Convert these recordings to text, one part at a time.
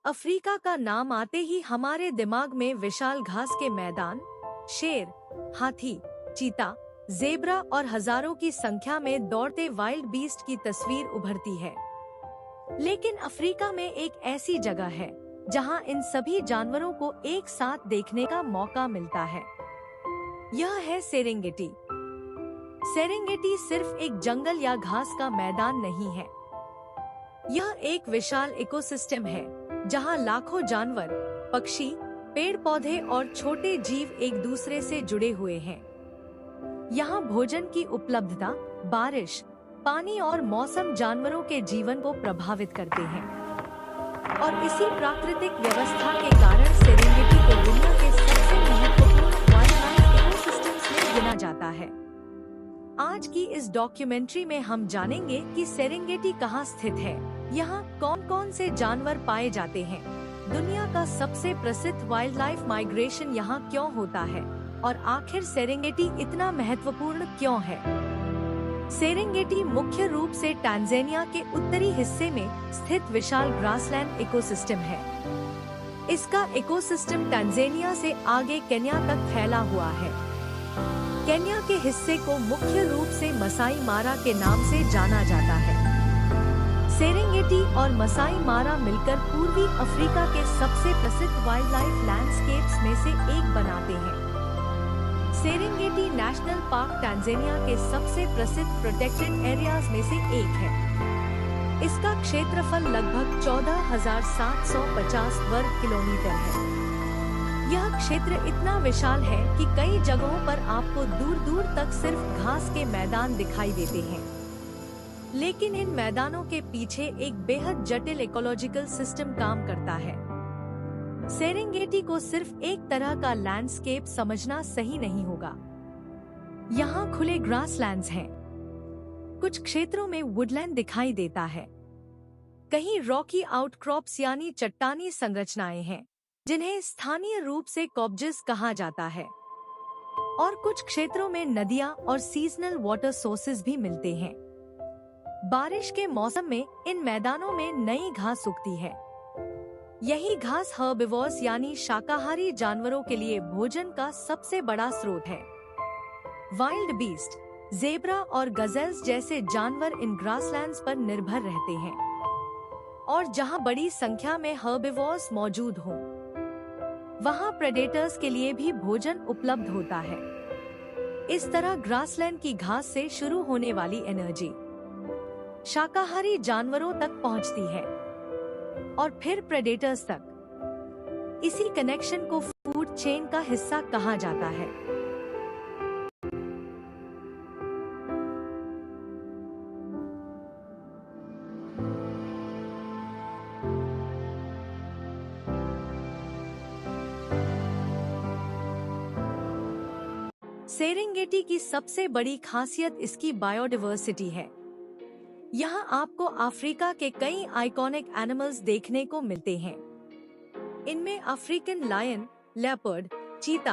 Africa का नाम आते ही हमारे दिमाग में विशाल घास के मैदान, शेर, हाथी, चीता, जेब्रा और हजारों की संख्या में दौड़ते वाइल्ड बीस्ट की तस्वीर उभरती है। लेकिन अफ्रीका में एक ऐसी जगह है जहां इन सभी जानवरों को एक साथ देखने का मौका मिलता है। यह है सेरेंगेटी। सेरेंगेटी सिर्फ एक जंगल या घास का मैदान नहीं है। यह एक विशाल इकोसिस्टम है जहां लाखों जानवर, पक्षी, पेड़ पौधे और छोटे जीव एक दूसरे से जुड़े हुए हैं। यहाँ भोजन की उपलब्धता, बारिश, पानी और मौसम जानवरों के जीवन को प्रभावित करते हैं। और इसी प्राकृतिक व्यवस्था के कारण सेरेंगेटी को दुनिया के सबसे महत्वपूर्ण वाइल्डलाइफ इकोसिस्टम्स में गिना जाता है। आज की इस डॉक्यूमेंट्री में हम जानेंगे कि सेरेंगेटी कहाँ स्थित है, यहाँ कौन-कौन से जानवर पाए जाते हैं, दुनिया का सबसे प्रसिद्ध वाइल्ड लाइफ माइग्रेशन यहाँ क्यों होता है और आखिर सेरेंगेटी इतना महत्वपूर्ण क्यों है। सेरेंगेटी मुख्य रूप से टांजानिया के उत्तरी हिस्से में स्थित विशाल ग्रासलैंड इकोसिस्टम है। इसका इकोसिस्टम टांजानिया से आगे केन्या तक फैला हुआ है। केन्या के हिस्से को मुख्य रूप से मसाई मारा के नाम से जाना जाता है। सेरेंगेटी और मसाई मारा मिलकर पूर्वी अफ्रीका के सबसे प्रसिद्ध वाइल्ड लाइफ लैंडस्केप्स में से एक बनाते हैं। सेरेंगेटी नेशनल पार्क टांजानिया के सबसे प्रसिद्ध प्रोटेक्टेड एरियाज में से एक है। इसका क्षेत्रफल लगभग 14,750 वर्ग किलोमीटर है। यह क्षेत्र इतना विशाल है कि कई जगहों पर आपको दूर दूर तक सिर्फ घास के मैदान दिखाई देते हैं। लेकिन इन मैदानों के पीछे एक बेहद जटिल इकोलॉजिकल सिस्टम काम करता है। सेरेंगेटी को सिर्फ एक तरह का लैंडस्केप समझना सही नहीं होगा। यहाँ खुले ग्रासलैंड्स हैं। कुछ क्षेत्रों में वुडलैंड दिखाई देता है। कहीं रॉकी आउटक्रॉप्स यानी चट्टानी संरचनाएं हैं, जिन्हें स्थानीय रूप से कॉब्जेस कहा जाता है। और कुछ क्षेत्रों में नदियां और सीजनल वाटर सोर्सेज भी मिलते हैं। बारिश के मौसम में इन मैदानों में नई घास उगती है। यही घास हर्बिवोर्स यानी शाकाहारी जानवरों के लिए भोजन का सबसे बड़ा स्रोत है। वाइल्ड बीस्ट, जेब्रा और गजेल्स जैसे जानवर इन ग्रासलैंड्स पर निर्भर रहते हैं। और जहां बड़ी संख्या में हर्बिवोर्स मौजूद हों, वहां प्रेडेटर्स के लिए भी भोजन उपलब्ध होता है। इस तरह ग्रासलैंड की घास से शुरू होने वाली एनर्जी शाकाहारी जानवरों तक पहुंचती है और फिर प्रेडेटर्स तक। इसी कनेक्शन को फूड चेन का हिस्सा कहा जाता है। सेरेंगेटी की सबसे बड़ी खासियत इसकी बायोडाइवर्सिटी है। यहाँ आपको अफ्रीका के कई आइकॉनिक एनिमल्स देखने को मिलते हैं। इनमें African lion, leopard, cheetah,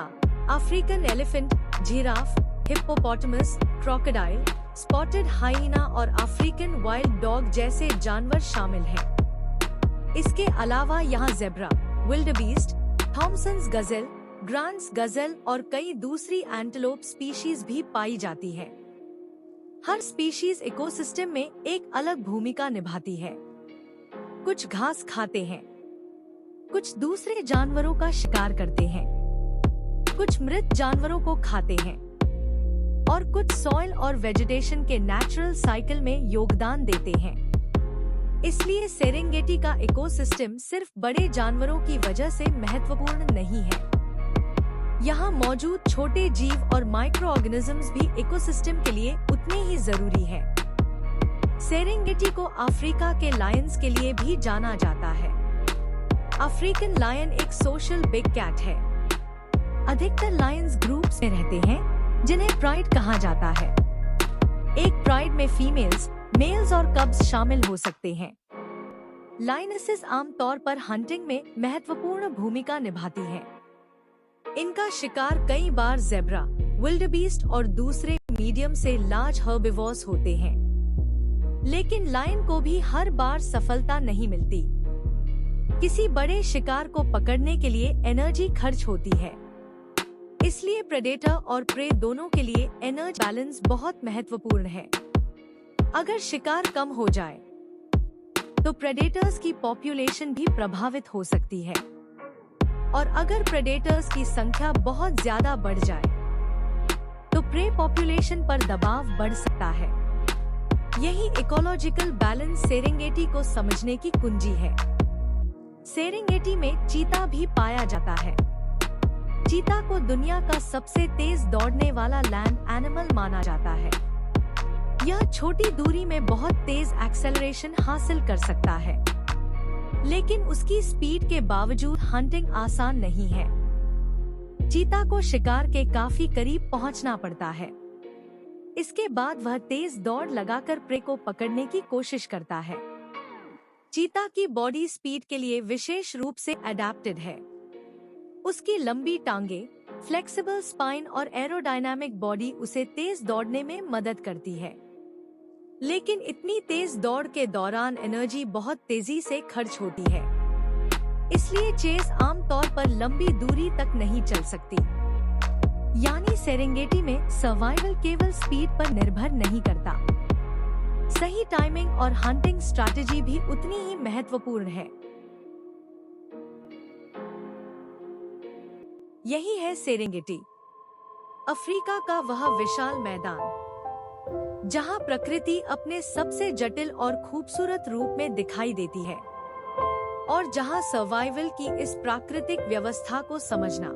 African elephant, giraffe, hippopotamus, crocodile, spotted hyena और अफ्रीकन वाइल्ड डॉग जैसे जानवर शामिल हैं। इसके अलावा यहाँ zebra, wildebeest, Thomson's gazelle, Grant's gazelle और कई दूसरी एंटीलोप स्पीशीज भी पाई जाती है। हर स्पीशीज इकोसिस्टम में एक अलग भूमिका निभाती है। कुछ घास खाते हैं, कुछ दूसरे जानवरों का शिकार करते हैं, कुछ मृत जानवरों को खाते हैं और कुछ सॉइल और वेजिटेशन के नेचुरल साइकिल में योगदान देते हैं। इसलिए सेरेंगेटी का इकोसिस्टम सिर्फ बड़े जानवरों की वजह से महत्वपूर्ण नहीं है। यहाँ मौजूद छोटे जीव और माइक्रो ऑर्गेनिजम्स भी इकोसिस्टम के लिए उतने ही जरूरी है। सेरेंगेटी को अफ्रीका के लायंस के लिए भी जाना जाता है। अफ्रीकन लायन एक सोशल बिग कैट है। अधिकतर लायंस ग्रुप्स में रहते हैं, जिन्हें प्राइड कहा जाता है। एक प्राइड में फीमेल्स, मेल्स और कब्स शामिल हो सकते हैं। लायनेसेस आमतौर पर हंटिंग में महत्वपूर्ण भूमिका निभाती हैं। इनका शिकार कई बार जेब्रा, विल्डबीस्ट और दूसरे मीडियम से लार्ज हर्बिवोर्स होते हैं। लेकिन लायन को भी हर बार सफलता नहीं मिलती। किसी बड़े शिकार को पकड़ने के लिए एनर्जी खर्च होती है। इसलिए प्रेडेटर और प्रे दोनों के लिए एनर्जी बैलेंस बहुत महत्वपूर्ण है। अगर शिकार कम हो जाए तो प्रेडेटर्स की पॉपुलेशन भी प्रभावित हो सकती है, और अगर प्रेडेटर्स की संख्या बहुत ज्यादा बढ़ जाए तो प्रे पॉपुलेशन पर दबाव बढ़ सकता है। यही इकोलॉजिकल बैलेंस सेरेंगेटी को समझने की कुंजी है। सेरेंगेटी में चीता भी पाया जाता है। चीता को दुनिया का सबसे तेज दौड़ने वाला लैंड एनिमल माना जाता है। यह छोटी दूरी में बहुत तेज एक्सेलरेशन हासिल कर सकता है, लेकिन उसकी स्पीड के बावजूद हंटिंग आसान नहीं है। चीता को शिकार के काफी करीब पहुंचना पड़ता है। इसके बाद वह तेज दौड़ लगाकर प्रे को पकड़ने की कोशिश करता है। चीता की बॉडी स्पीड के लिए विशेष रूप से अडेप्टेड है। उसकी लंबी टांगे, फ्लेक्सिबल स्पाइन और एरोडायनामिक बॉडी उसे तेज दौड़ने में मदद करती है। लेकिन इतनी तेज दौड़ के दौरान एनर्जी बहुत तेजी से खर्च होती है, इसलिए चेस आमतौर पर लंबी दूरी तक नहीं चल सकती। यानी सेरेंगेटी में सर्वाइवल केवल स्पीड पर निर्भर नहीं करता। सही टाइमिंग और हंटिंग स्ट्रैटेजी भी उतनी ही महत्वपूर्ण है। यही है सेरेंगेटी, अफ्रीका का वह विशाल मैदान जहां प्रकृति अपने सबसे जटिल और खूबसूरत रूप में दिखाई देती है, और जहां सर्वाइवल की इस प्राकृतिक व्यवस्था को समझना